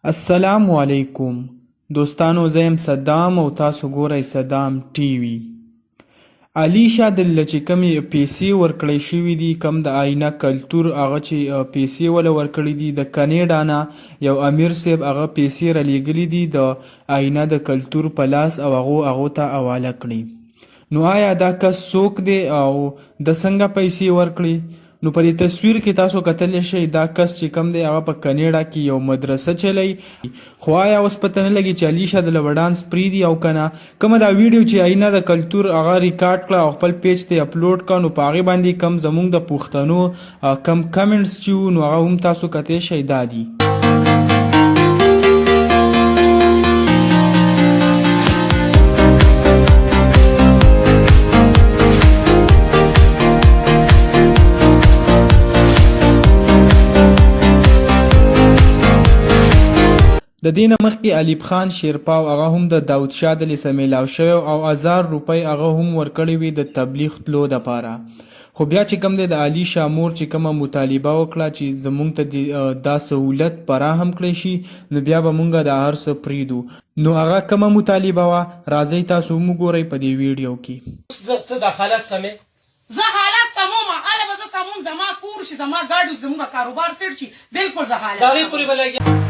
السلام علیکم دوستانو، زه یم صدام او تاسو ګورئ صدام ټي وي. علي شاه دله چې کومې پیسې ورکړی شوي دي، کوم د آینه کلتور هغه چې پیسې وله ورکړي دي، د کنیډا نه یو امیر صاحب هغه پیسې رالیږلي دي د آینه د کلتور په لاس او هغو ته حواله کړي. نو آیا دا کس څوک دی او د څنګه پیسې ورکړي؟ نو په دې تصویر کې تاسو کتلی شئ دا کس چې کوم دی هغه په کنیډا کې یو مدرسه چلی. خو آیا اوس پته نه لګي چې علي شاه د لوډانس پرېږدي او که نه کومه دا ویډیو چې آینه د کلتور هغه ریکارډ کړه او خپل پیج ته اپلوډ کړه، نو په هغې باندې کم زموږ د پښتنو کم کمنټس چې وو نو هغه هم تاسو کتی شئ دا دي. د دې نه مخکې ایوب خان شیرپاو هغه هم د داود شاه د لیسه میلاو شوی او 1000 روپۍ هغه هم ورکړې وي د تبلیغ تلو دپاره. خو بیا چې کوم دی د علي شاه مور چې کومه مطالبه وکړه چې زموږ ته دا سهولت فراهم کړی شي، نو بیا به موږ د هر څه پرېږدو. نو هغه کومه مطالبه وه؟ راځئ تاسو هم وګورئ په دې ویډیو کې. ته دا حالت سمې؟ زه حالت سموم، هله به زه سموم، زما کور شي، زما ګاډي، زموږ کاروبار سیټ شي، بلکل زه حالت د هغې پورې به لګیا